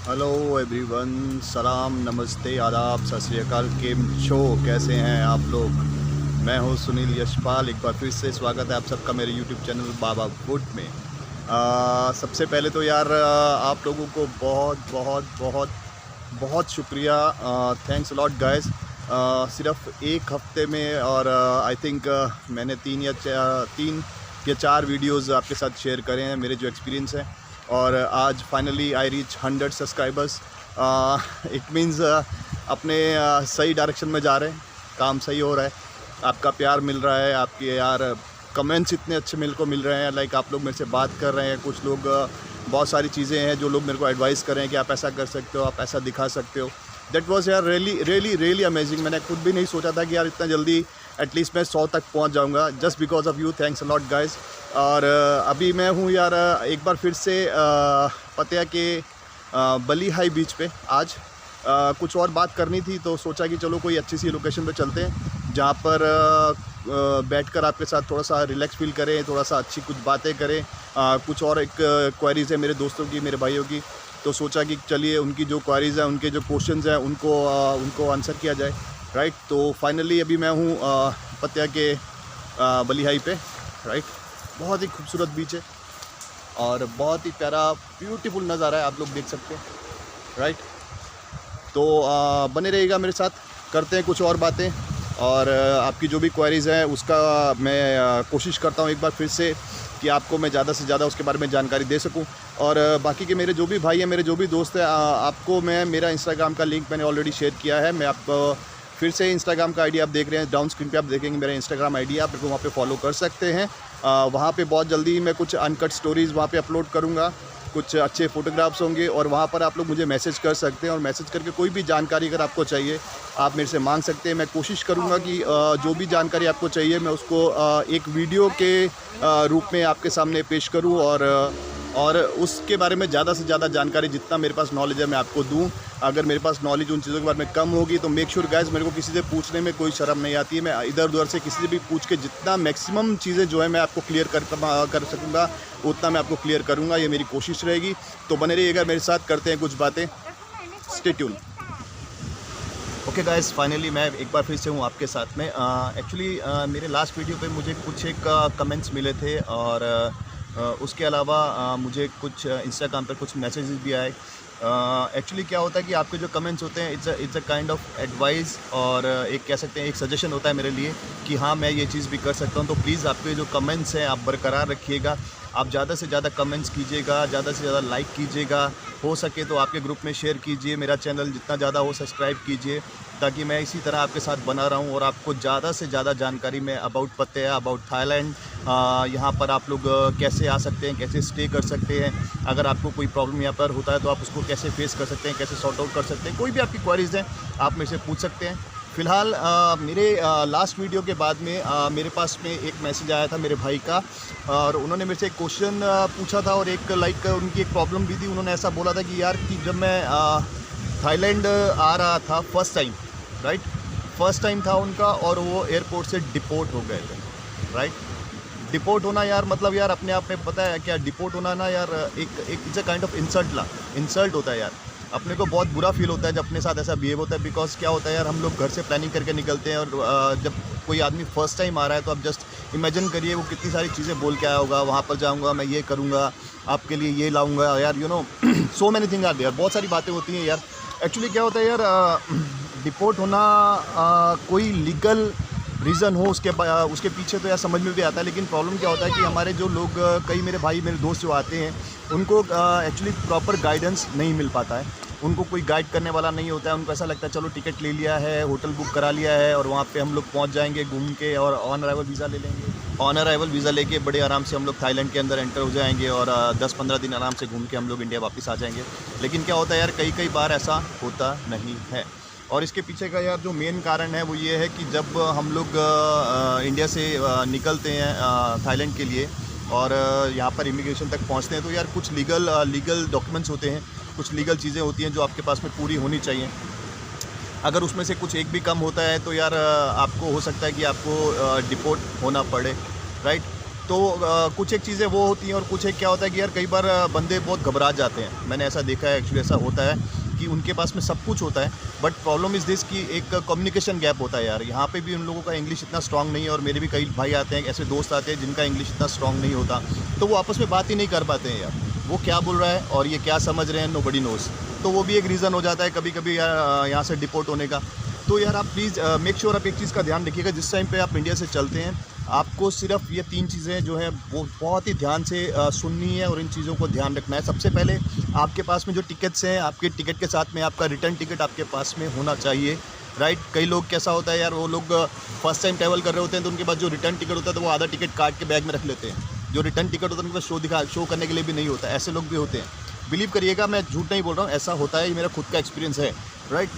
Hello everyone, सलाम, नमस्ते, आदाब, सत श्री अकाल। केम छो, कैसे हैं आप लोग। मैं हूं सुनील यशपाल। एक बार फिर से स्वागत है आप सबका मेरे यूट्यूब चैनल बाबा वुड में। सबसे पहले तो यार आप लोगों को बहुत बहुत बहुत बहुत शुक्रिया। Thanks lot guys. सिर्फ एक हफ्ते में और आई थिंक मैंने तीन या चार वीडियोस आपके साथ शेयर करे हैं, मेरे जो एक्सपीरियंस है। और आज finally I reach 100 subscribers. It means अपने सही डायरेक्शन में जा रहे हैं, काम सही हो रहा है, आपका प्यार मिल रहा है, आपके यार कमेंट्स इतने अच्छे मेरे को मिल रहे हैं। लाइक आप लोग मेरे से बात कर रहे हैं, कुछ लोग बहुत सारी चीज़ें हैं जो लोग मेरे को एडवाइस कर रहे हैं कि आप ऐसा कर सकते हो, आप ऐसा दिखा सकते हो। दैट वाज यार रियली रियली रियली अमेजिंग। मैंने खुद भी नहीं सोचा था कि यार इतना जल्दी एटलीस्ट मैं 100 तक पहुंच जाऊंगा, just because of you. Thanks a lot guys. और अभी मैं हूं यार एक बार फिर से पतिया के बली हाई बीच पे। आज कुछ और बात करनी थी तो सोचा कि चलो कोई अच्छी सी लोकेशन पे चलते हैं जहाँ पर बैठकर आपके साथ थोड़ा सा रिलैक्स फील करें, थोड़ा सा अच्छी कुछ बातें करें। कुछ और एक क्वेरीज़ है मेरे दोस्तों की, मेरे भाइयों की, तो सोचा कि चलिए उनकी जो क्वेरीज़ हैं, उनके जो क्वेश्चंस हैं, उनको आंसर किया जाए, राइट। तो फाइनली अभी मैं हूँ पतिया के बली हाई पे, राइट। बहुत ही खूबसूरत बीच है और बहुत ही प्यारा ब्यूटीफुल नज़ारा है, आप लोग देख सकते हैं, राइट। तो बने रहिएगा मेरे साथ, करते हैं कुछ और बातें। और आपकी जो भी क्वेरीज़ हैं उसका मैं कोशिश करता हूँ एक बार फिर से कि आपको मैं ज़्यादा से ज़्यादा उसके बारे में जानकारी दे सकूं। और बाकी के मेरे जो भी भाई हैं, मेरे जो भी दोस्त हैं, आपको मैं मेरा इंस्टाग्राम का लिंक मैंने ऑलरेडी शेयर किया है। मैं आपको फिर से इंस्टाग्राम का आईडी आप देख रहे हैं, डाउन स्क्रीन पे आप देखेंगे मेरा इंस्टाग्राम आईडी है, आप मेरे को वहाँ पे फॉलो कर सकते हैं। वहाँ पे बहुत जल्दी मैं कुछ अनकट स्टोरीज़ वहाँ पे अपलोड करूँगा, कुछ अच्छे फ़ोटोग्राफ्स होंगे और वहाँ पर आप लोग मुझे मैसेज कर सकते हैं। और मैसेज करके कोई भी जानकारी अगर आपको चाहिए आप मेरे से मांग सकते हैं। मैं कोशिश करूँगा कि जो भी जानकारी आपको चाहिए मैं उसको एक वीडियो के रूप में आपके सामने पेश करूँ और उसके बारे में ज़्यादा से ज़्यादा जानकारी, जितना मेरे पास नॉलेज है मैं आपको दूँ। अगर मेरे पास नॉलेज उन चीज़ों के बारे में कम होगी तो मेक श्योर गाइस, मेरे को किसी से पूछने में कोई शर्म नहीं आती है। मैं इधर उधर से किसी से भी पूछ के जितना मैक्सिमम चीज़ें जो है मैं आपको क्लियर कर सकूँगा उतना मैं आपको क्लियर करूँगा, ये मेरी कोशिश रहेगी। तो बने रहिएगा मेरे साथ, करते हैं कुछ बातें, stay tune. Okay guys, finally मैं एक बार फिर से हूँ आपके साथ में। एक्चुअली मेरे लास्ट वीडियो पे मुझे कुछ एक कमेंट्स मिले थे और उसके अलावा मुझे कुछ इंस्टाग्राम पर कुछ मैसेजेस भी आए। एक्चुअली क्या होता है कि आपके जो कमेंट्स होते हैं it's a kind of advice और एक कह सकते हैं एक सजेशन होता है मेरे लिए कि हाँ मैं ये चीज़ भी कर सकता हूँ। तो प्लीज़ आपके जो कमेंट्स हैं आप बरकरार रखिएगा, आप ज़्यादा से ज़्यादा कमेंट्स कीजिएगा, ज़्यादा से ज़्यादा लाइक कीजिएगा, हो सके तो आपके ग्रुप में शेयर कीजिए, मेरा चैनल जितना ज़्यादा हो सब्सक्राइब कीजिए, ताकि मैं इसी तरह आपके साथ बना रहूं और आपको ज़्यादा से ज़्यादा जानकारी में अबाउट पत्तेया, अबाउट थाईलैंड, यहाँ पर आप लोग कैसे आ सकते हैं, कैसे स्टे कर सकते हैं, अगर आपको कोई प्रॉब्लम यहाँ पर होता है तो आप उसको कैसे फेस कर सकते हैं, कैसे सॉर्ट आउट कर सकते हैं। कोई भी आपकी क्वेरीज़ हैं आप मेरे से पूछ सकते हैं। फ़िलहाल मेरे लास्ट वीडियो के बाद में मेरे पास में एक मैसेज आया था मेरे भाई का और उन्होंने मेरे से एक क्वेश्चन पूछा था और एक उनकी एक प्रॉब्लम भी थी। उन्होंने ऐसा बोला था कि यार कि जब मैं थाईलैंड आ रहा था first time, right, first time था उनका और वो एयरपोर्ट से डिपोर्ट हो गए थे, राइट। डिपोर्ट होना यार मतलब यार अपने आप में पता है क्या डिपोर्ट होना ना यार, एक it's a kind of insult होता है यार। अपने को बहुत बुरा फील होता है जब अपने साथ ऐसा बिहेव होता है। बिकॉज क्या होता है यार, हम लोग घर से प्लानिंग करके निकलते हैं और जब कोई आदमी फर्स्ट टाइम आ रहा है तो आप जस्ट इमेजिन करिए वो कितनी सारी चीज़ें बोल के आया होगा। वहाँ पर जाऊँगा, मैं ये करूँगा, आपके लिए ये लाऊँगा यार, you know so many thing are there, बहुत सारी बातें होती हैं यार। एक्चुअली क्या होता है यार, डिपोर्ट होना कोई लीगल रीज़न हो उसके पीछे तो यार समझ में भी आता है। लेकिन प्रॉब्लम क्या होता है कि हमारे जो लोग कई मेरे भाई मेरे दोस्त जो आते हैं उनको एक्चुअली प्रॉपर गाइडेंस नहीं मिल पाता है, उनको कोई गाइड करने वाला नहीं होता है। उनको ऐसा लगता है चलो टिकट ले लिया है, होटल बुक करा लिया है और वहाँ पे हम लोग पहुँच जाएंगे घूम के और ऑन अराइवल वीज़ा ले लेंगे। ऑन अराइवल वीज़ा लेके बड़े आराम से हम लोग थाईलैंड के अंदर एंटर हो जाएंगे और 10-15 दिन आराम से घूम के हम लोग इंडिया वापस आ जाएंगे। लेकिन क्या होता है यार, कई बार ऐसा होता नहीं है। और इसके पीछे का यार जो मेन कारण है वो ये है कि जब हम लोग इंडिया से निकलते हैं थाईलैंड के लिए और यहाँ पर इमिग्रेशन तक पहुँचते हैं तो यार कुछ लीगल डॉक्यूमेंट्स होते हैं, कुछ लीगल चीज़ें होती हैं जो आपके पास में पूरी होनी चाहिए। अगर उसमें से कुछ एक भी कम होता है तो यार आपको हो सकता है कि आपको डिपोर्ट होना पड़े, राइट। तो कुछ एक चीज़ें वो होती हैं और कुछ एक क्या होता है कि यार कई बार बंदे बहुत घबरा जाते हैं। मैंने ऐसा देखा है, एक्चुअली ऐसा होता है कि उनके पास में सब कुछ होता है, बट प्रॉब्लम इज़ दिस कि एक कम्युनिकेशन गैप होता है यार। यहाँ पे भी उन लोगों का इंग्लिश इतना स्ट्रांग नहीं है, और मेरे भी कई भाई आते हैं, ऐसे दोस्त आते हैं जिनका इंग्लिश इतना स्ट्रांग नहीं होता, तो वो आपस में बात ही नहीं कर पाते हैं यार। वो क्या बोल रहा है और ये क्या समझ रहे हैं, नोबडी नोज़। तो वो भी एक रीज़न हो जाता है कभी कभी यहाँ से डिपोर्ट होने का। तो यार आप प्लीज़ मेक श्योर आप एक चीज़ का ध्यान रखिएगा, जिस टाइम पे आप इंडिया से चलते हैं आपको सिर्फ ये 3 चीज़ें जो है वो बहुत ही ध्यान से सुननी है और इन चीज़ों को ध्यान रखना है। सबसे पहले आपके पास में जो टिकट्स हैं, आपके टिकट के साथ में आपका रिटर्न टिकट आपके पास में होना चाहिए, राइट। कई लोग कैसा होता है यार, वो लोग फर्स्ट टाइम ट्रैवल कर रहे होते हैं तो उनके पास जो रिटर्न टिकट होता है तो वो आधा टिकट काट के बैग में रख लेते हैं। जो रिटर्न टिकट होता है उनके पास शो करने के लिए भी नहीं होता, ऐसे लोग भी होते हैं। बिलीव करिएगा, मैं झूठ नहीं बोल रहा हूँ, ऐसा होता है, ये मेरा खुद का एक्सपीरियंस है, राइट।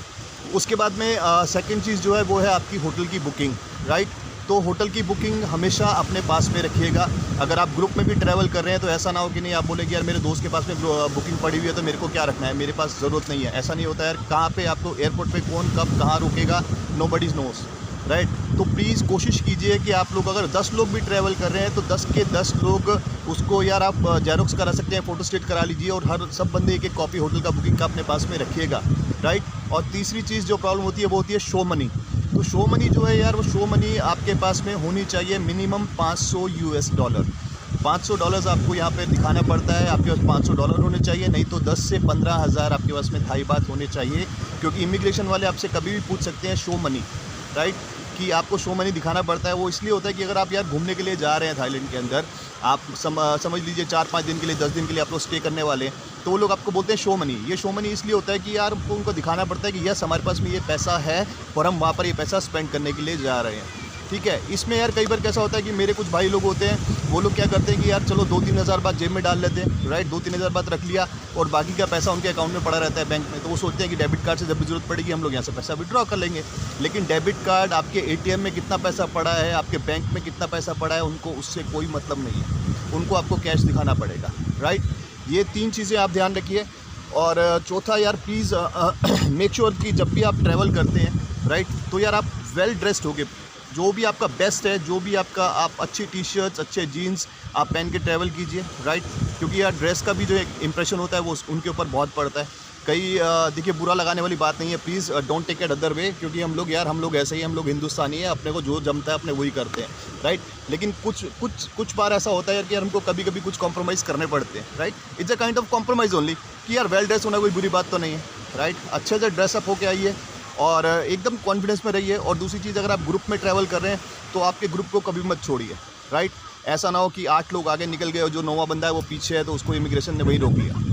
उसके बाद में सेकंड चीज़ जो है वो है आपकी होटल की बुकिंग, राइट। तो होटल की बुकिंग हमेशा अपने पास में रखिएगा। अगर आप ग्रुप में भी ट्रैवल कर रहे हैं तो ऐसा ना हो कि नहीं आप बोले कि यार मेरे दोस्त के पास में बुकिंग पड़ी हुई है तो मेरे को क्या रखना है, मेरे पास ज़रूरत नहीं है। ऐसा नहीं होता यार, कहाँ पे आपको एयरपोर्ट पे कौन कब कहाँ रुकेगा, नोबडी नोस, राइट। तो प्लीज़ कोशिश कीजिए कि आप लोग अगर 10 लोग भी ट्रैवल कर रहे हैं तो 10 के 10 लोग उसको यार आप जेरोक्स करा सकते हैं, फ़ोटो स्टेट करा लीजिए, और हर सब बंदे एक कॉपी होटल का बुकिंग का अपने पास में रखिएगा, राइट। और तीसरी चीज़ जो प्रॉब्लम होती है वो होती है शो मनी। तो शो मनी जो है यार, वो शो मनी आपके पास में होनी चाहिए मिनिमम $500। $500 आपको यहाँ पे दिखाना पड़ता है, आपके पास $500 होने चाहिए, नहीं तो 10 से 15 हज़ार आपके पास में थाई बात होने चाहिए, क्योंकि इमिग्रेशन वाले आपसे कभी भी पूछ सकते हैं शो मनी, राइट, कि आपको शो मनी दिखाना पड़ता है। वो इसलिए होता है कि अगर आप यार घूमने के लिए जा रहे हैं थाईलैंड के अंदर, आप समझ लीजिए 4-5 दिन के लिए, 10 दिन के लिए आप लोग स्टे करने वाले हैं, तो वो लोग आपको बोलते हैं शो मनी। ये शो मनी इसलिए होता है कि यार उनको दिखाना पड़ता है कि यस हमारे पास में ये पैसा है और हम वहाँ पर ये पैसा स्पेंड करने के लिए जा रहे हैं, ठीक है। इसमें यार कई बार कैसा होता है कि मेरे कुछ भाई लोग होते हैं, वो लोग क्या करते हैं कि यार चलो 2-3 हज़ार बात जेब में डाल लेते हैं, राइट। 2-3 हज़ार बात रख लिया और बाकी का पैसा उनके अकाउंट में पड़ा रहता है बैंक में। तो वो सोचते हैं कि डेबिट कार्ड से जब भी जरूरत पड़ेगी हम लोग यहाँ से पैसा विड्रॉ कर लेंगे। लेकिन डेबिट कार्ड, आपके ATM में कितना पैसा पड़ा है, आपके बैंक में कितना पैसा पड़ा है, उनको उससे कोई मतलब नहीं है, उनको आपको कैश दिखाना पड़ेगा, राइट। ये 3 चीज़ें आप ध्यान रखिए। और चौथा यार प्लीज़ मेक श्योर कि जब भी आप ट्रैवल करते हैं, राइट, तो यार आप वेल ड्रेस्ड होके, जो भी आपका बेस्ट है, जो भी आपका, आप अच्छी टी-शर्ट्स, अच्छे जीन्स आप पहन के ट्रैवल कीजिए, राइट। क्योंकि यार ड्रेस का भी जो एक इंप्रेशन होता है वो उनके ऊपर बहुत पड़ता है। कई देखिए बुरा लगाने वाली बात नहीं है, please don't take it other way, क्योंकि हम लोग ऐसे ही, हम लोग हिंदुस्तानी है, अपने को जो जमता है अपने वही करते हैं, राइट। लेकिन कुछ बार ऐसा होता है यार कि हमको कभी कभी कुछ कॉम्प्रोमाइज़ करने पड़ते हैं, right. It's a kind of compromise only, कि यार वेल ड्रेस होना कोई बुरी बात तो नहीं है, राइट। अच्छे से ड्रेसअप होके आइए और एकदम कॉन्फिडेंस में रहिए। और दूसरी चीज़, अगर आप ग्रुप में ट्रैवल कर रहे हैं तो आपके ग्रुप को कभी मत छोड़िए, राइट। ऐसा ना हो कि 8 लोग आगे निकल गए और जो 9वां बंदा है वो पीछे है तो उसको इमिग्रेशन ने वही रोक लिया।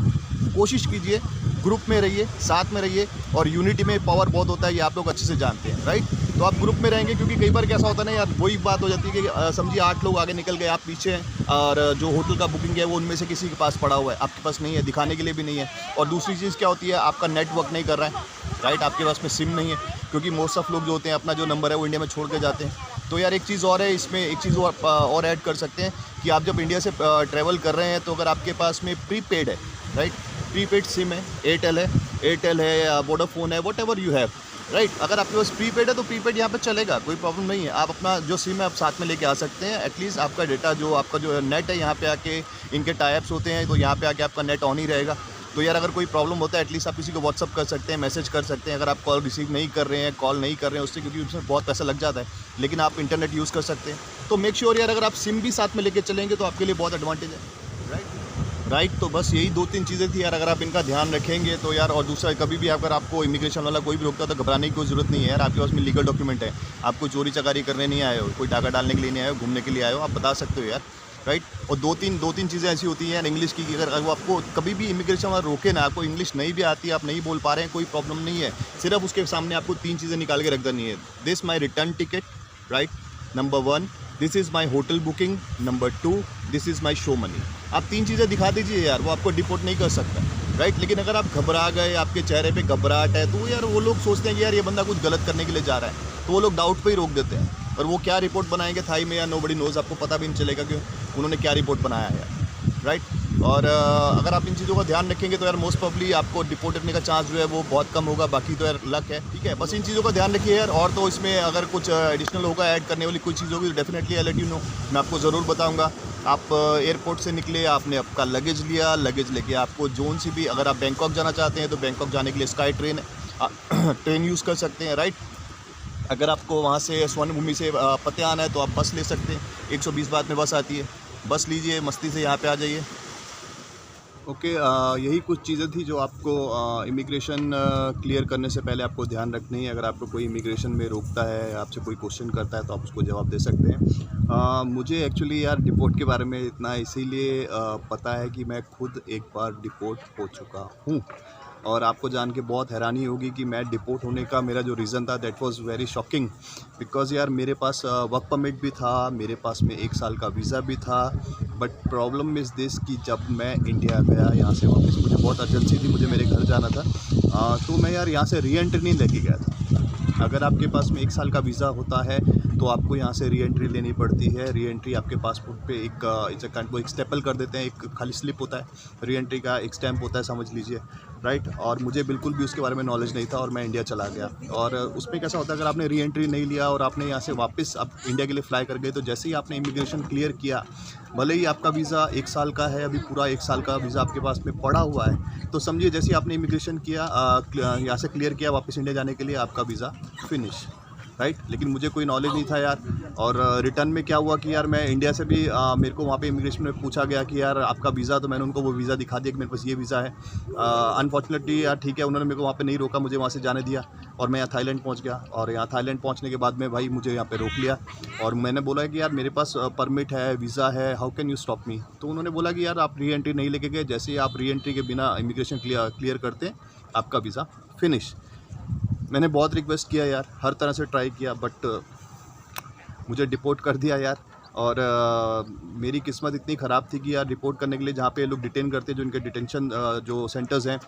कोशिश कीजिए ग्रुप में रहिए, साथ में रहिए, और यूनिटी में पावर बहुत होता है, ये आप लोग अच्छे से जानते हैं, राइट। तो आप ग्रुप में रहेंगे, क्योंकि कई बार कैसा होता है ना यार, वही बात हो जाती है कि समझिए 8 लोग आगे निकल गए, आप पीछे हैं, और जो होटल का बुकिंग है वो उनमें से किसी के पास पड़ा हुआ है, आपके पास नहीं है, दिखाने के लिए भी नहीं है। और दूसरी चीज़ क्या होती है, आपका नेटवर्क नहीं कर रहा है, राइट, आपके पास में सिम नहीं है, क्योंकि मोस्ट ऑफ लोग जो होते हैं अपना जो नंबर है वो इंडिया में छोड़ के जाते हैं। तो यार एक चीज़ और है, इसमें एक चीज़ और ऐड कर सकते हैं कि आप जब इंडिया से ट्रैवल कर रहे हैं तो अगर आपके पास में प्रीपेड है, राइट, प्रीपेड सिम है, एयरटेल है या वोडाफोन है, what ever you have, right. अगर आपके पास प्रीपेड है तो प्रीपेड यहाँ पे चलेगा, कोई प्रॉब्लम नहीं है। आप अपना जो सिम है आप साथ में लेके आ सकते हैं, एटलीस्ट आपका डेटा, जो आपका जो नेट है यहाँ पे आके, इनके टाइप्स होते हैं तो यहाँ पे आके आपका नेट ऑन ही रहेगा। तो यार अगर कोई प्रॉब्लम होता है एटलीस्ट आप किसी को व्हाट्सअप कर सकते हैं, मैसेज कर सकते हैं। अगर आप कॉल रिसीव नहीं कर रहे हैं, कॉल नहीं कर रहे हैं उससे, क्योंकि उसमें बहुत पैसा लग जाता है, लेकिन आप इंटरनेट यूज़ कर सकते हैं। तो मेक श्योर यार अगर आप सिम भी साथ में लेके चलेंगे तो आपके लिए बहुत एडवांटेज है, राइट। तो बस यही 2-3 चीज़ें थी यार, अगर आप इनका ध्यान रखेंगे तो यार। और दूसरा, कभी भी अगर आपको इमिग्रेशन वाला कोई भी रोकता तो घबराने की कोई ज़रूरत नहीं है यार, आपके पास में लीगल डॉक्यूमेंट है, आपको चोरी चकारी करने नहीं आए हो, कोई डाका डालने के लिए नहीं आए हो, घूमने के लिए आए हो, आप बता सकते हो यार, राइट। और दो तीन चीज़ें ऐसी होती हैं यार इंग्लिश की, अगर वो आपको कभी भी इमिग्रेशन वाला रोके ना, आपको इंग्लिश नहीं भी आती, आप नहीं बोल पा रहे हैं, कोई प्रॉब्लम नहीं है। सिर्फ उसके सामने आपको 3 चीज़ें निकाल के रख देनी है। This my return ticket, right, number 1, this is my hotel booking, number 2, this is my show money. आप 3 चीज़ें दिखा दीजिए यार, वो आपको डिपोर्ट नहीं कर सकता, राइट। लेकिन अगर आप घबरा गए, आपके चेहरे पे घबराहट है, तो यार वो लोग सोचते हैं कि यार ये बंदा कुछ गलत करने के लिए जा रहा है, तो वो लोग डाउट पे ही रोक देते हैं। और वो क्या रिपोर्ट बनाएंगे थाई में या नोबडी नोज़, आपको पता भी नहीं चलेगा कि उन्होंने क्या रिपोर्ट बनाया है, राइट। और अगर आप इन चीज़ों का ध्यान रखेंगे तो यार मोस्ट प्रॉब्ली आपको डिपोर्ट करने का चांस जो है वो बहुत कम होगा। बाकी तो यार लक है, ठीक है। बस इन चीज़ों का ध्यान रखिए यार। और तो इसमें अगर कुछ एडिशनल होगा ऐड करने वाली कोई चीज़ होगी तो definitely I let you know, मैं आपको ज़रूर बताऊँगा। आप एयरपोर्ट से निकले, आपने आपका लगेज लिया, लगेज लेके आपको जोन सी भी, अगर आप बैंकॉक जाना चाहते हैं तो बैंकॉक जाने के लिए स्काई ट्रेन ट्रेन यूज़ कर सकते हैं, राइट। अगर आपको वहाँ से स्वर्ण भूमि से पते आना है तो आप बस ले सकते हैं, 120 बात में बस आती है, बस लीजिए, मस्ती से यहाँ पे आ जाइए। ओके, यही कुछ चीज़ें थी जो आपको इमिग्रेशन क्लियर करने से पहले आपको ध्यान रखनी है। अगर आपको कोई इमिग्रेशन में रोकता है, आपसे कोई क्वेश्चन करता है तो आप उसको जवाब दे सकते हैं। मुझे एक्चुअली यार डिपोर्ट के बारे में इतना इसीलिए पता है कि मैं खुद एक बार डिपोर्ट हो चुका हूँ। और आपको जान के बहुत हैरानी होगी कि मैं डिपोर्ट होने का मेरा जो रीज़न था that was very shocking, because यार मेरे पास वर्क परमिट भी था, मेरे पास में 1 साल का वीज़ा भी था। बट प्रॉब्लम इज़ दिस कि जब मैं इंडिया गया, यहाँ से वापस, मुझे बहुत अर्जेंसी थी, मुझे मेरे घर जाना था, तो मैं यार यहाँ से री एंट्री नहीं लेके गया था। अगर आपके पास में 1 साल का वीज़ा होता है तो आपको यहाँ से री एंट्री लेनी पड़ती है। री एंट्री आपके पासपोर्ट पे एक स्टेपल कर देते हैं, एक खाली स्लिप होता है, री एंट्री का एक स्टैम्प होता है, समझ लीजिए, राइट। और मुझे बिल्कुल भी उसके बारे में नॉलेज नहीं था और मैं इंडिया चला गया। और उसमें कैसा होता है, अगर आपने री एंट्री नहीं लिया और आपने यहाँ से वापस आप इंडिया के लिए फ़्लाई कर गए, तो जैसे ही आपने इमिग्रेशन क्लियर किया, भले ही आपका वीज़ा 1 साल का है, अभी पूरा 1 साल का वीज़ा आपके पास में पड़ा हुआ है, तो समझिए जैसे ही आपने इमिग्रेशन किया, यहाँ से क्लियर किया वापस इंडिया जाने के लिए, आपका वीज़ा फिनिश, राइट। लेकिन मुझे कोई नॉलेज नहीं था यार। और रिटर्न में क्या हुआ कि यार मैं इंडिया से भी मेरे को वहाँ पे इमिग्रेशन में पूछा गया कि यार आपका वीज़ा, तो मैंने उनको वो वीज़ा दिखा दिया कि मेरे पास ये वीज़ा है। अनफॉर्चुनेटली यार ठीक है, उन्होंने मेरे को वहाँ पे नहीं रोका, मुझे वहाँ से जाने दिया और मैं यहाँ थाईलैंड पहुँच गया। और यहाँ थाईलैंड पहुँचने के बाद में भाई मुझे यहाँ पे रोक लिया और मैंने बोला कि यार मेरे पास परमिट है, वीज़ा है, how can you stop me. तो उन्होंने बोला कि यार आप री एंट्री नहीं लेके गए, जैसे ही आप री एंट्री के बिना इमिग्रेशन क्लियर करते हैं, आपका वीज़ा फिनिश। मैंने बहुत रिक्वेस्ट किया यार, हर तरह से ट्राई किया, बट मुझे डिपोर्ट कर दिया यार। और मेरी किस्मत इतनी ख़राब थी कि यार रिपोर्ट करने के लिए जहाँ पे लोग डिटेन करते हैं, जो इनके डिटेंशन जो सेंटर्स हैं,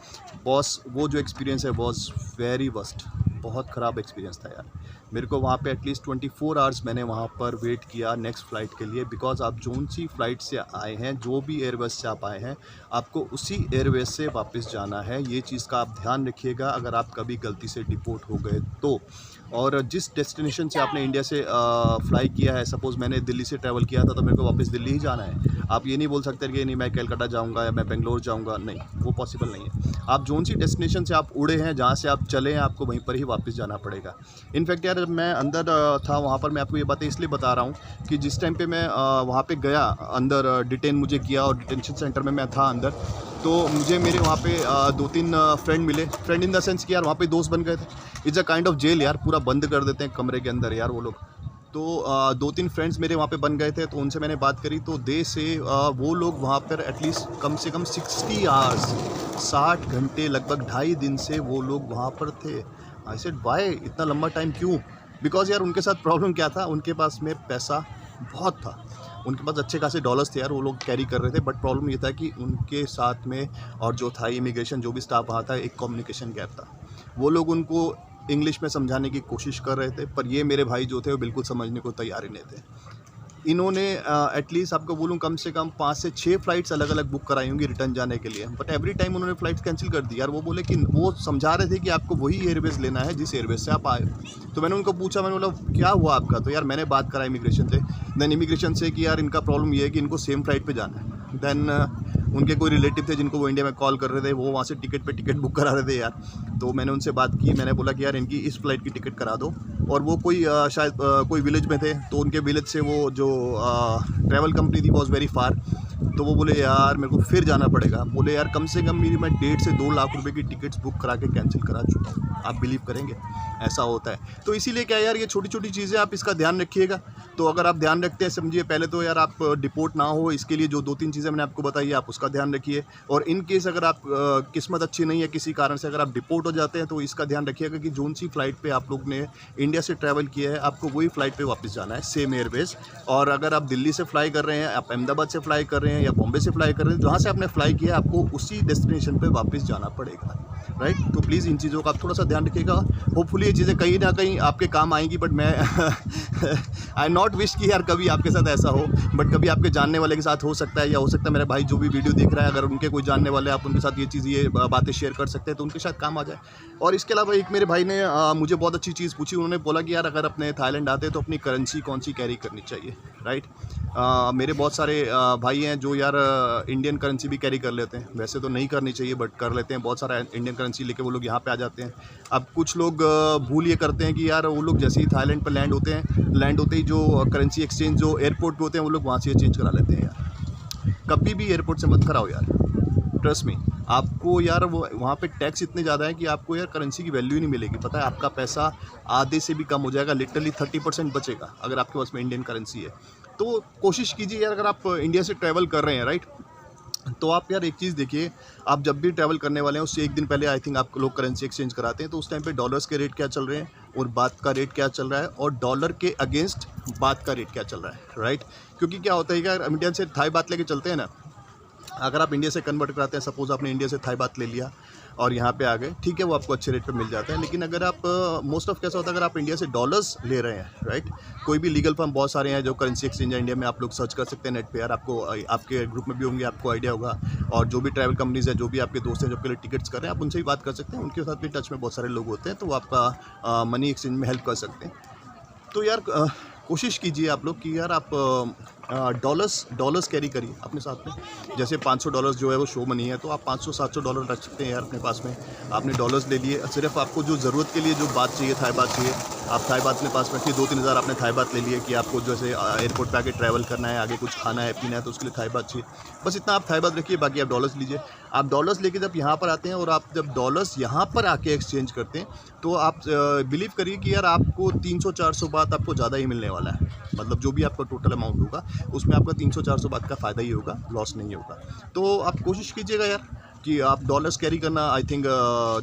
बॉस, वो जो एक्सपीरियंस है वॉज वेरी वर्स्ट, बहुत ख़राब एक्सपीरियंस था यार। मेरे को वहाँ पे एटलीस्ट 24 आवर्स मैंने वहाँ पर वेट किया नेक्स्ट फ़्लाइट के लिए, बिकॉज़ आप जोन सी फ़्लाइट से आए हैं, जो भी एयरवेज से आप आए हैं, आपको उसी एयरवेज से वापस जाना है। ये चीज़ का आप ध्यान रखिएगा अगर आप कभी गलती से डिपोर्ट हो गए तो। और जिस डेस्टिनेशन से आपने इंडिया से फ़्लाई किया है, सपोज़ मैंने दिल्ली से ट्रैवल किया था तो मेरे को वापस दिल्ली ही जाना है। आप ये नहीं बोल सकते कि नहीं मैं कलकत्ता जाऊँगा या मैं बेंगलोर जाऊँगा, नहीं, वो पॉसिबल नहीं है। आप जोन सी डेस्टिनेशन से आप उड़े हैं, जहाँ से आप चले हैं, आपको वहीं पर ही वापस जाना पड़ेगा। इनफैक्ट यार मैं अंदर था वहाँ पर, मैं आपको ये बातें इसलिए बता रहा हूँ कि जिस टाइम पे मैं वहाँ पे गया, अंदर डिटेन मुझे किया और डिटेंशन सेंटर में मैं था अंदर, तो मुझे मेरे वहाँ पे 2-3 फ्रेंड मिले। फ्रेंड इन द सेंस कि यार वहाँ पे दोस्त बन गए थे। It's a kind of jail यार, पूरा बंद कर देते हैं कमरे के अंदर यार वो लोग। तो 2-3 फ्रेंड्स मेरे वहाँ पे बन गए थे, तो उनसे मैंने बात करी तो दे से वो लोग वहाँ पर एटलीस्ट कम से कम 60 आवर्स, 60 घंटे, लगभग 2.5 दिन से वो लोग वहाँ पर थे। आई सेड वाई, इतना लंबा टाइम क्यों? बिकॉज़ यार उनके साथ प्रॉब्लम क्या था, उनके पास में पैसा बहुत था, उनके पास अच्छे खासे डॉलर्स थे यार, वो लोग कैरी कर रहे थे। बट प्रॉब्लम ये था कि उनके साथ में और जो था इमिग्रेशन, जो भी स्टाफ वहाँ था, एक कम्युनिकेशन गैप था। वो लोग उनको इंग्लिश में समझाने की कोशिश कर रहे थे, पर ये मेरे भाई जो थे वो बिल्कुल समझने को तैयार ही नहीं थे। इन्होंने एटलीस्ट आपको बोलूँ कम से कम 5 से 6 फ़्लाइट्स अलग-अलग बुक कराई होंगी रिटर्न जाने के लिए, बट एवरी टाइम उन्होंने फ़्लाइट्स कैंसिल कर दी यार। वो बोले कि वो समझा रहे थे कि आपको वही एयरवेज़ लेना है जिस एयरवेज़ से आप आए। तो मैंने उनको पूछा, मैंने बोला क्या हुआ आपका? तो यार मैंने बात करा इमिग्रेशन से, देन इमिग्रेशन से कि यार इनका प्रॉब्लम ये है कि इनको सेम फ़्लाइट पे जाना है। देन उनके कोई रिलेटिव थे जिनको वो इंडिया में कॉल कर रहे थे, वो वहाँ से टिकट पे टिकट बुक करा रहे थे यार। तो मैंने उनसे बात की, मैंने बोला कि यार इनकी इस फ़्लाइट की टिकट करा दो। और वो कोई शायद कोई विलेज में थे, तो उनके विलेज से वो जो ट्रैवल कंपनी थी वॉज वेरी फार। तो वो बोले यार मेरे को फिर जाना पड़ेगा। बोले यार कम से कम मेरी मैं 1.5 से 2 लाख रुपए की टिकट्स बुक करा के कैंसिल करा चुका हूँ। आप बिलीव करेंगे, ऐसा होता है। तो इसीलिए क्या यार, ये छोटी छोटी चीज़ें आप इसका ध्यान रखिएगा। तो अगर आप ध्यान रखते हैं, समझिए पहले तो यार आप डिपोर्ट ना हो, इसके लिए जो 2-3 चीज़ें मैंने आपको बताई आप उसका ध्यान रखिए। और इन केस अगर आप किस्मत अच्छी नहीं है किसी कारण से अगर आप डिपोर्ट हो जाते हैं, तो इसका ध्यान रखिएगा कि जोन सी फ़्लाइट पे आप लोग ने इंडिया से ट्रैवल किया है, आपको वही फ़्लाइट पे वापस जाना है, सेम एयरवेज़। और अगर आप दिल्ली से फ़्लाई कर रहे हैं, आप अहमदाबाद से फ़्लाई कर रहे हैं या बॉम्बे से फ़्लाई कर रहे हैं, जहाँ से आपने फ़्लाई किया है, आपको उसी डेस्टिनेशन पे वापस जाना पड़ेगा। राइट। तो प्लीज़ इन चीज़ों का आप थोड़ा सा ध्यान रखिएगा। होपफुली ये चीज़ें कहीं ना कहीं आपके काम आएंगी, बट मैं आई नॉट विश कि यार कभी आपके साथ ऐसा हो, बट कभी आपके जानने वाले के साथ हो सकता है, या हो सकता है मेरा भाई जो भी वीडियो देख रहा है, अगर उनके कोई जानने वाले आप उनके साथ ये बातें शेयर कर सकते हैं तो उनके साथ काम आ जाए। और इसके अलावा एक मेरे भाई ने मुझे बहुत अच्छी चीज़ पूछी। उन्होंने बोला कि यार अगर अपने थाईलैंड आते हैं तो अपनी करेंसी कौन सी कैरी करनी चाहिए, राइट। मेरे बहुत सारे भाई हैं जो यार इंडियन करेंसी भी कैरी कर लेते हैं। वैसे तो नहीं करनी चाहिए बट कर लेते हैं। बहुत सारा इंडियन करेंसी लेके वो लोग यहाँ पे आ जाते हैं। अब कुछ लोग भूल ये करते हैं कि यार वो लोग जैसे ही थाईलैंड पर लैंड होते ही जो करेंसी एक्सचेंज जो एयरपोर्ट पे होते हैं वो लोग वहाँ से चेंज करा लेते हैं। यार कभी भी एयरपोर्ट से मत कराओ यार, ट्रस्ट में। आपको यार वो वहाँ पे टैक्स इतने ज़्यादा है कि आपको यार करेंसी की वैल्यू ही नहीं मिलेगी। पता है आपका पैसा आधे से भी कम हो जाएगा, लिटरली 30% बचेगा अगर आपके पास में इंडियन करेंसी है। तो कोशिश कीजिए यार, अगर आप इंडिया से ट्रैवल कर रहे हैं, राइट, तो आप यार एक चीज़ देखिए, आप जब भी ट्रैवल करने वाले हैं उससे एक दिन पहले आई थिंक आप लोग करेंसी एक्सचेंज कराते हैं। तो उस टाइम पे डॉलर्स के रेट क्या चल रहे हैं और बात का रेट क्या चल रहा है, और डॉलर के अगेंस्ट बात का रेट क्या चल रहा है, राइट। क्योंकि क्या होता है कि अगर इंडिया से थाई बात लेके चलते हैं ना, अगर आप इंडिया से कन्वर्ट कराते हैं, सपोज़ आपने इंडिया से थाई बात ले लिया और यहाँ पे आ गए, ठीक है, वो आपको अच्छे रेट पे मिल जाता है। लेकिन अगर आप मोस्ट ऑफ कैसा होता है, अगर आप इंडिया से डॉलर्स ले रहे हैं, राइट, कोई भी लीगल फर्म बहुत सारे हैं जो करेंसी एक्सचेंज है इंडिया में, आप लोग सर्च कर सकते हैं नेट पे। यार आपको आपके ग्रुप में भी होंगे, आपको आइडिया होगा। और जो भी ट्रैवल कंपनीज़ है, जो भी आपके दोस्त हैं जो आपके लिए टिकट्स कर रहे हैं, आप उनसे भी बात कर सकते हैं। उनके साथ भी टच में बहुत सारे लोग होते हैं, तो वो आपका मनी एक्सचेंज में हेल्प कर सकते हैं। तो यार कोशिश कीजिए आप लोग कि यार आप डॉलर्स कैरी करिए अपने साथ में। जैसे $500 जो है वो शो मनी है, तो आप $500-700 रख सकते हैं यार अपने पास में। आपने डॉलर्स ले लिए, सिर्फ आपको जो ज़रूरत के लिए जो बात चाहिए, थाई बात चाहिए, आप थाई बात अपने पास में रखिए। 2-3 हज़ार आपने थाई बात ले लिए कि आपको जैसे एयरपोर्ट पे आके ट्रैवल करना है, आगे कुछ खाना है पीना है, तो उसके लिए थाई बात चाहिए। बस इतना आप थाई बात रखिए, बाकी आप डॉलर्स लीजिए। आप डॉलर्स लेके जब यहाँ पर आते हैं और आप जब डॉलर्स यहाँ पर आके एक्सचेंज करते हैं, तो आप बिलीव करिए कि यार आपको 300-400 बात आपको ज़्यादा ही मिलने वाला है। मतलब जो भी आपका टोटल अमाउंट होगा उसमें आपका 300-400 बात का फ़ायदा ही होगा, लॉस नहीं होगा। तो आप कोशिश कीजिएगा यार कि आप डॉलर्स कैरी करना आई थिंक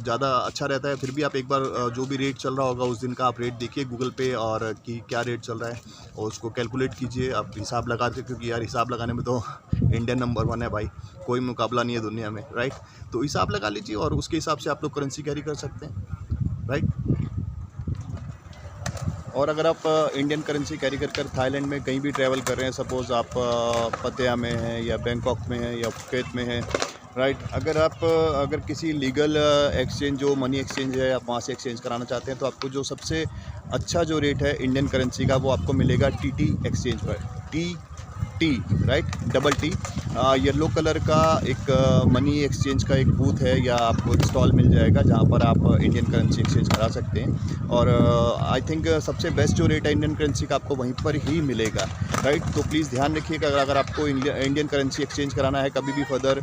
ज़्यादा अच्छा रहता है। फिर भी आप एक बार जो भी रेट चल रहा होगा उस दिन का आप रेट देखिए गूगल पे, और कि क्या रेट चल रहा है, और उसको कैलकुलेट कीजिए, आप हिसाब लगा के, क्योंकि यार हिसाब लगाने में तो इंडियन नंबर 1 है भाई, कोई मुकाबला नहीं है दुनिया में, राइट। तो हिसाब लगा लीजिए और उसके हिसाब से आप लोग करेंसी कैरी कर सकते हैं, राइट। और अगर आप इंडियन करेंसी कैरी कर थाईलैंड में कहीं भी ट्रैवल कर रहे हैं, सपोज़ आप पतेया में हैं या बैंकॉक में हैं या फुकेत में हैं, राइट, अगर किसी लीगल एक्सचेंज जो मनी एक्सचेंज है आप वहाँ से एक्सचेंज कराना चाहते हैं, तो आपको जो सबसे अच्छा जो रेट है इंडियन करेंसी का वो आपको मिलेगा टीटी एक्सचेंज पर। T right, double T, yellow colour का एक मनी एक्सचेंज का एक बूथ है, या आपको एक स्टॉल मिल जाएगा जहाँ पर आप इंडियन करेंसी एक्सचेंज करा सकते हैं। और आई थिंक सबसे बेस्ट जो रेट है इंडियन करेंसी का आपको वहीं पर ही मिलेगा, राइट। तो प्लीज़ ध्यान रखिएगा, अगर आपको इंडियन करेंसी एक्सचेंज कराना है कभी भी फर्दर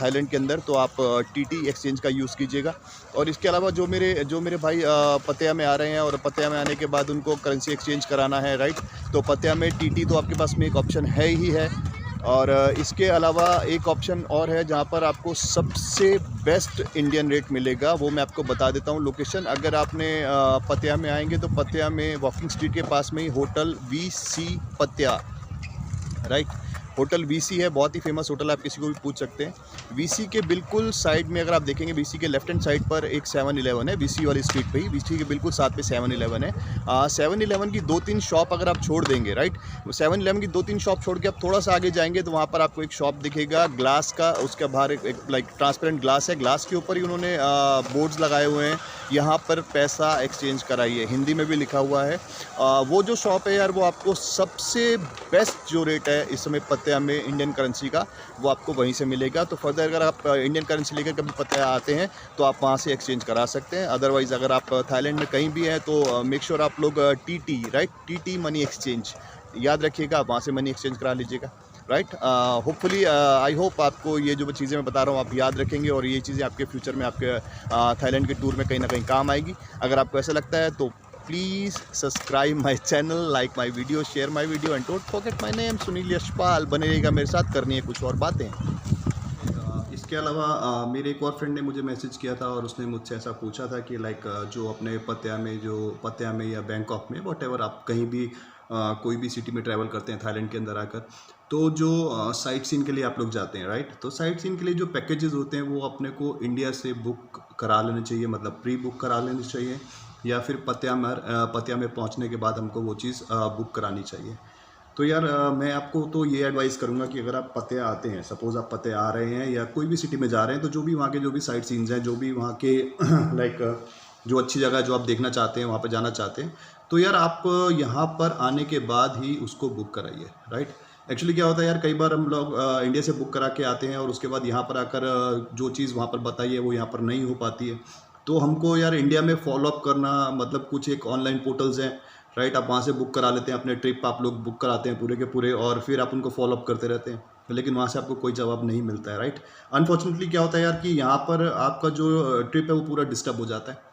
थाईलैंड के अंदर, तो आप टीटी एक्सचेंज का यूज़ कीजिएगा। और इसके अलावा जो मेरे भाई पतेया में आ रहे हैं और पतेया में आने के बाद उनको करेंसी एक्सचेंज कराना है, राइट, तो पतेया में टीटी तो आपके पास में एक ऑप्शन है ही है। और इसके अलावा एक ऑप्शन और है जहाँ पर आपको सबसे बेस्ट इंडियन रेट मिलेगा, वो मैं आपको बता देता हूँ लोकेशन। अगर आपने पतेया में आएंगे तो पतेया में वॉकिंग स्ट्रीट के पास में ही होटल वीसी पतेया, राइट, होटल वीसी है, बहुत ही फेमस होटल है, आप किसी को भी पूछ सकते हैं। वीसी के बिल्कुल साइड में अगर आप देखेंगे, वीसी के लेफ्ट हैंड साइड पर एक 7-Eleven है, वीसी वाली स्ट्रीट पे ही, वीसी के बिल्कुल साथ पे 7-Eleven है। 7-Eleven की 2-3 शॉप अगर आप छोड़ देंगे, राइट, 7-Eleven की 2-3 शॉप छोड़ के आप थोड़ा सा आगे जाएंगे तो वहाँ पर आपको एक शॉप दिखेगा ग्लास का, उसके बाहर एक लाइक ट्रांसपेरेंट ग्लास है, ग्लास के ऊपर ही उन्होंने बोर्ड्स लगाए हुए हैं, यहाँ पर पैसा एक्सचेंज कराइए, हिंदी में भी लिखा हुआ है। वो जो शॉप है यार, वो आपको सबसे बेस्ट जो रेट है इस समय पतेया में इंडियन करेंसी का, वो आपको वहीं से मिलेगा। तो फर्दर अगर आप इंडियन करेंसी लेकर कभी पतेया आते हैं तो आप वहाँ से एक्सचेंज करा सकते हैं। अदरवाइज़ अगर आप थाईलैंड में कहीं भी हैं तो मेक श्योर आप लोग TT, right, TT money exchange याद रखिएगा, आप वहाँ से मनी एक्सचेंज करा लीजिएगा, राइट। होपफुली आई होप आपको ये जो चीज़ें मैं बता रहा हूँ आप याद रखेंगे, और ये चीज़ें आपके फ्यूचर में आपके थाईलैंड के टूर में कहीं ना कहीं काम आएगी। अगर आपको ऐसा लगता है तो please subscribe my channel, like my video, share my video, and don't forget my name Sunil Yashpal. बने रहेगा मेरे साथ, करनी है कुछ और बातें। इसके अलावा मेरे एक और फ्रेंड ने मुझे मैसेज किया था और उसने मुझसे ऐसा पूछा था कि लाइक जो अपने पतेया में या बैंकॉक में वॉटेवर आप कहीं भी कोई भी सिटी में ट्रैवल करते हैं थाईलैंड के अंदर आकर, तो जो साइट सीन के लिए आप लोग जाते हैं, राइट, तो साइट सीन के लिए जो पैकेजेस होते हैं वो अपने को इंडिया से बुक करा लेनी चाहिए, मतलब प्री बुक करा लेनी चाहिए, या फिर पतिया में पहुंचने के बाद हमको वो चीज़ बुक करानी चाहिए। तो यार मैं आपको तो ये एडवाइस करूँगा कि अगर आप पतिया आते हैं, सपोज़ आप पतिया आ रहे हैं या कोई भी सिटी में जा रहे हैं, तो जो भी वहाँ के जो भी साइट सीन्स हैं, जो भी वहाँ के लाइक जो अच्छी जगह जो आप देखना चाहते हैं, वहाँ पे जाना चाहते हैं, तो यार आप यहाँ पर आने के बाद ही उसको बुक कराइए, राइट। एक्चुअली क्या होता है यार, कई बार हम लोग इंडिया से बुक करा के आते हैं और उसके बाद यहाँ पर आकर जो चीज़ वहाँ पर बताइए वो यहाँ पर नहीं हो पाती है। तो हमको यार इंडिया में फॉलोअप करना, मतलब कुछ एक ऑनलाइन पोर्टल्स हैं, राइट, आप वहाँ से बुक करा लेते हैं, अपने ट्रिप आप लोग बुक कराते हैं पूरे के पूरे, और फिर आप उनको फॉलोअप करते रहते हैं, लेकिन वहाँ से आपको कोई जवाब नहीं मिलता है, राइट। अनफॉर्चुनेटली क्या होता है यार कि यहाँ पर आपका जो ट्रिप है वो पूरा डिस्टर्ब हो जाता है।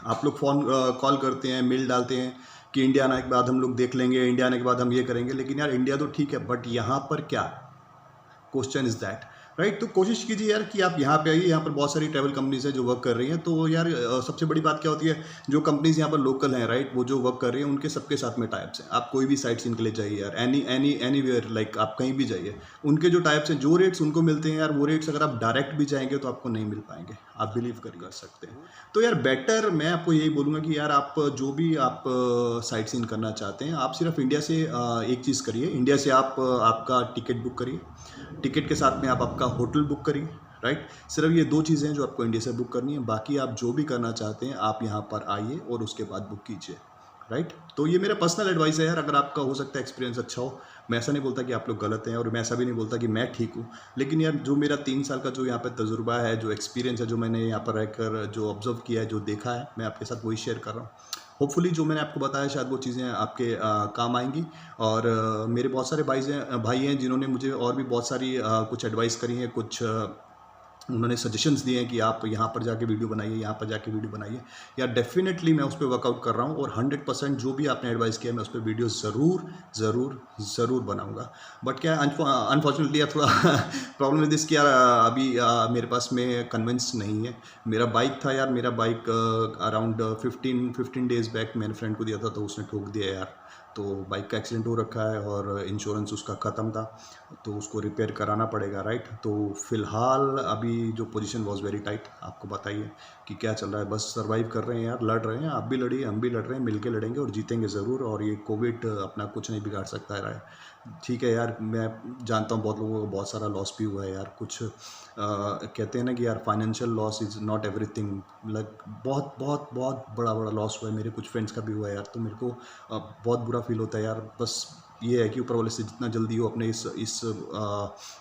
आप लोग फ़ोन कॉल करते हैं, मेल डालते हैं कि इंडिया आने के बाद हम लोग देख लेंगे, इंडिया आने के बाद हम ये करेंगे, लेकिन यार इंडिया तो ठीक है, बट यहाँ पर क्या, क्वेश्चन इज़ दैट, राइट। तो कोशिश कीजिए यार कि आप यहाँ पे आइए। यहाँ पर बहुत सारी ट्रैवल कंपनीज है जो वर्क कर रही हैं। तो यार सबसे बड़ी बात क्या होती है, जो कंपनीज यहाँ पर लोकल हैं, राइट, वो जो वर्क कर रही हैं उनके सबके साथ में टाइप्स हैं। आप कोई भी साइट सीन के लिए जाइए यार, एनीवेयर, लाइक आप कहीं भी जाइए, उनके जो टाइप्स हैं, जो रेट्स उनको मिलते हैं यार, वो रेट्स अगर आप डायरेक्ट भी जाएंगे तो आपको नहीं मिल पाएंगे, आप बिलीव कर सकते हैं। तो यार बेटर मैं आपको यही बोलूँगा कि यार आप जो भी आप साइट सीन करना चाहते हैं, आप सिर्फ इंडिया से एक चीज़ करिए, इंडिया से आप आपका टिकट बुक करिए, टिकट के साथ में आप आपका होटल बुक करिए, राइट। सिर्फ ये 2 चीज़ें हैं जो आपको इंडिया से बुक करनी है, बाकी आप जो भी करना चाहते हैं आप यहाँ पर आइए और उसके बाद बुक कीजिए, राइट। तो ये मेरा पर्सनल एडवाइस है यार, अगर आपका हो सकता है एक्सपीरियंस अच्छा हो। मैं ऐसा नहीं बोलता कि आप लोग गलत हैं, और मैं ऐसा भी नहीं बोलता कि मैं ठीक हूँ, लेकिन यार जो मेरा 3 साल का जो यहाँ पर तजुर्बा है, जो एक्सपीरियंस है, जो मैंने यहाँ पर रहकर जो ऑब्जर्व किया है, जो देखा है, मैं आपके साथ वही शेयर कर रहा हूँ। होपफुली जो मैंने आपको बताया शायद वो चीज़ें आपके काम आएंगी। और मेरे बहुत सारे भाई हैं जिन्होंने मुझे और भी बहुत सारी कुछ एडवाइस करी है, कुछ उन्होंने सजेशंस दिए हैं कि आप यहाँ पर जाके वीडियो बनाइए, यहाँ पर जाके वीडियो बनाइए। या डेफिनेटली मैं उस पर वर्कआउट कर रहा हूँ, और 100% जो भी आपने एडवाइस किया मैं उस पर वीडियो ज़रूर बनाऊँगा। बट क्या अनफॉर्चुनेटली यार थोड़ा प्रॉब्लम है दिस कि यार अभी मेरे पास में कन्विंस नहीं है। मेरा बाइक था यार, मेरा बाइक अराउंड 15 डेज़ बैक मैंने फ्रेंड को दिया था, तो उसने ठोक दिया यार। तो बाइक का एक्सीडेंट हो रखा है और इंश्योरेंस उसका ख़त्म था, तो उसको रिपेयर कराना पड़ेगा, राइट। तो फ़िलहाल अभी जो पोजीशन वॉज वेरी टाइट, आपको बताइए कि क्या चल रहा है, बस सर्वाइव कर रहे हैं यार, लड़ रहे हैं, आप भी लड़िए, हम भी लड़ रहे हैं, मिलके लड़ेंगे और जीतेंगे ज़रूर। और ये कोविड अपना कुछ नहीं बिगाड़ सकता है, ठीक है यार। मैं जानता हूँ बहुत लोगों को बहुत सारा लॉस भी हुआ है यार, कुछ कहते हैं ना कि यार financial loss is not everything, like बहुत बहुत बहुत बड़ा लॉस हुआ है, मेरे कुछ फ्रेंड्स का भी हुआ है यार। तो मेरे को बहुत बुरा फील होता है यार। बस ये है कि ऊपर वाले से जितना जल्दी हो अपने इस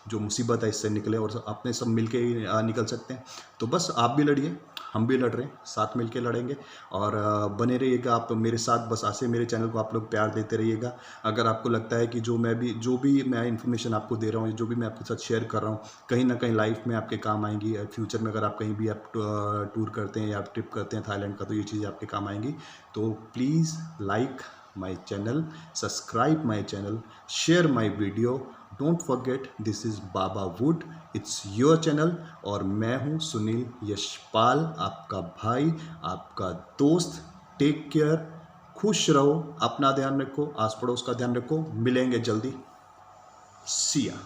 जो मुसीबत है इससे निकले, और अपने सब मिलके ही निकल सकते हैं। तो बस आप भी लड़िए, हम भी लड़ रहे हैं, साथ मिलके लड़ेंगे। और बने रहिएगा आप मेरे साथ, बस ऐसे मेरे चैनल को आप लोग प्यार देते रहिएगा। अगर आपको लगता है कि जो भी मैं इन्फॉर्मेशन आपको दे रहा हूँ, जो भी मैं आपके साथ शेयर कर रहा हूँ, कहीं ना कहीं लाइफ में आपके काम आएंगी, फ्यूचर में अगर आप कहीं भी आप टूर करते हैं या आप ट्रिप करते हैं थाईलैंड का, तो ये चीज़ें आपके काम आएंगी। तो please like my channel, subscribe my channel, share my video, don't forget this is Baba would, it's your channel. और मैं हूँ सुनील यशपाल, आपका भाई, आपका दोस्त। टेक केयर, खुश रहो, अपना ध्यान रखो, आस पड़ोस का ध्यान रखो, मिलेंगे जल्दी, सी या।